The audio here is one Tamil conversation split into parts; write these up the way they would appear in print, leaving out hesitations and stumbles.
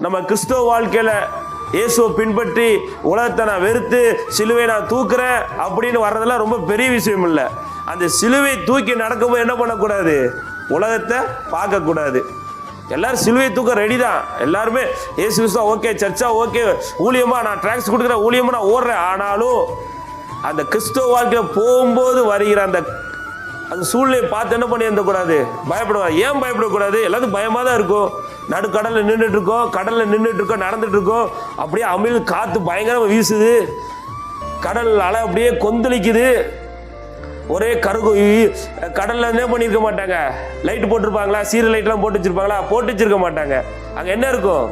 நம்ம கிறிஸ்தவ வாழ்க்கையில் இயேசுவை பின்பற்றி உலகத்தை நான் வெறுத்து சிலுவை நான் தூக்குறேன் அப்படின்னு வர்றதெல்லாம் ரொம்ப பெரிய விஷயம் இல்லை. அந்த சிலுவை தூக்கி நடக்கும்போது என்ன பண்ணக்கூடாது? உலகத்தை பார்க்கக்கூடாது. எல்லாரும் சிலுவை தூக்க ரெடி தான். எல்லாருமே இயேசு கிறிஸ்துவா ஓகே, சர்ச்சா ஓகே, ஊழியமா நான் ட்ராக்ஸ் கொடுக்குறேன், ஊழியமா நான் ஓடுறேன். ஆனாலும் அந்த கிறிஸ்தவ வாழ்க்கையில் போகும்போது வருகிற அந்த சூழ்நிலையை பார்த்து என்ன பண்ணி இருந்தக்கூடாது? பயப்படுவாங்க. ஏன் பயப்படக்கூடாது? எல்லாத்துக்கும் பயமாக தான் இருக்கும். நடுக்கடலில் நின்றுட்டு இருக்கோம், கடலில் நின்றுட்டு இருக்கோம், நடந்துட்டு இருக்கோம். அப்படியே அமிழ் காற்று பயங்கரமாக வீசுது, கடல் அலை அப்படியே கொந்தளிக்குது, ஒரே கருகு. கடலில் என்ன பண்ணியிருக்க மாட்டாங்க? லைட் போட்டிருப்பாங்களா? சீரியல் லைட்லாம் போட்டு வச்சிருப்பாங்களா? போட்டு வச்சிருக்க மாட்டாங்க. அங்கே என்ன இருக்கும்?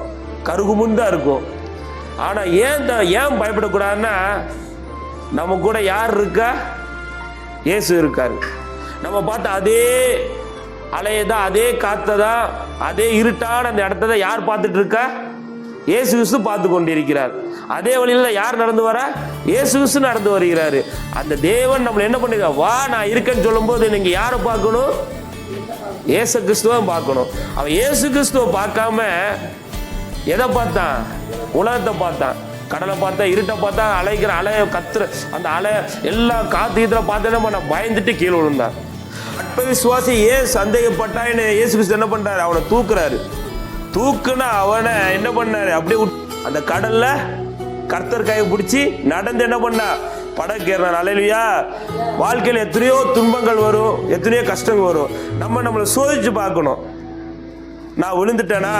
கருகுமுன் தான் இருக்கும். ஆனால் ஏன் பயப்படக்கூடாதுன்னா, நம்ம கூட யார் இருக்கா? இயேசு இருக்காரு. நம்ம பார்த்த அதே அலையை தான், அதே காற்றை தான், அதே இருட்டான அந்த இடத்த தான் யார் பார்த்துட்டு இருக்கா? இயேசு கிறிஸ்து பார்த்து கொண்டிருக்கிறார். அதே வழியில் யார் நடந்து வரா? இயேசு கிறிஸ்து நடந்து வருகிறாரு. அந்த தேவன் நம்மளை என்ன பண்ணிருக்கா? வா நான் இருக்கேன்னு சொல்லும்போது நீங்கள் யாரை பார்க்கணும்? இயேசு கிறிஸ்துவை பார்க்கணும். அவன் இயேசு கிறிஸ்துவை பார்க்காம எதை பார்த்தான்? உலகத்தை பார்த்தான். கடலை பார்த்தா, இருட்டை பார்த்தா, அலைக்கிற அலையை கத்துற அந்த அலை எல்லாம் காத்து ஈத்துல பார்த்து என்ன பண்ண? பயந்துட்டு கீழே விழுந்தான். அற்ப விசுவாசி ஏன் சந்தேகப்பட்டான்னு இயேசு கிறிஸ்து என்ன பண்றாரு? அவனை தூக்குறாரு. தூக்குனா அவனை என்ன பண்ணாரு? அப்படியே அந்த கடல்ல கர்த்தர் கையை பிடிச்சி நடந்து என்ன பண்ணா? படக்கேறான். அல்லேலூயா. வாழ்க்கையில் எத்தனையோ துன்பங்கள் வரும், எத்தனையோ கஷ்டங்கள் வரும். நம்மளை சோதிச்சு பார்க்கணும். நான் விழுந்துட்டேனா?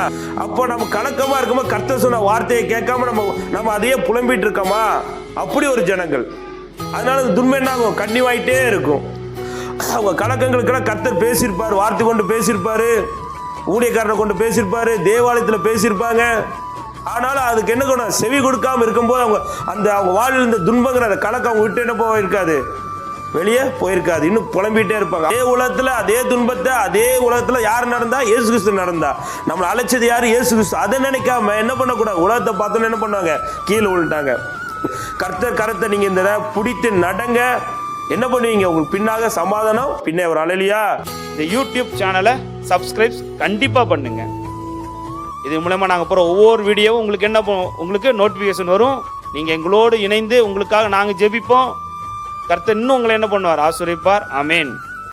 அப்போ நம்ம கலக்கமா இருக்கோமா? கர்த்தர் சொன்ன வார்த்தையை கேட்காம நம்ம அதையே புலம்பிட்டு இருக்கோமா? அப்படி ஒரு ஜனங்கள். அதனால துன்பம் என்ன ஆகும்? கண்ணிவாயிட்டே இருக்கும். அவங்க கலக்கங்களுக்கெல்லாம் கர்த்தர் பேசியிருப்பாரு, வார்த்தை கொண்டு பேசியிருப்பாரு, ஊழியக்காரனை கொண்டு பேசியிருப்பாரு, தேவாலயத்தில் பேசியிருப்பாங்க. ஆனாலும் அதுக்கு என்ன கொண்டு செவி கொடுக்காம இருக்கும்போது அவங்க வாழ்வில் இந்த துன்பங்கிற அந்த கலக்கம் அவங்க விட்டு என்ன போயிருக்காது? வெளியே போயிருக்காது. இன்னும் புலம்பிகிட்டே இருப்பாங்க. அதே உலகத்தில் அதே துன்பத்தை அதே உலகத்தில் யார் நடந்தா? இயேசு கிறிஸ்து நடந்தா. நம்மளை அழைச்சது யார்? இயேசு கிறிஸ்து. அதை நினைக்காம என்ன பண்ணக்கூடாது? உலகத்தை பார்த்தோன்னு என்ன பண்ணுவாங்க? கீழே விழுட்டாங்க. கர்த்தர் கரத்தை நீங்கள் இந்த பிடித்து நடங்க. என்ன பண்ணுவீங்க? உங்களுக்கு பின்னாக சமாதானம், பின்னே ஒரு அலையிலையா. இந்த யூடியூப் சேனலை சப்ஸ்கிரைப் கண்டிப்பாக பண்ணுங்க. இது மூலமாக நாங்கள் போகிற ஒவ்வொரு வீடியோவும் உங்களுக்கு நோட்டிஃபிகேஷன் வரும். நீங்கள் எங்களோடு இணைந்து உங்களுக்காக நாங்கள் ஜெபிப்போம். கர்த்தர் இன்னும் உங்களை என்ன பண்ணுவார்? ஆசீர்வதிப்பார். ஆமென்.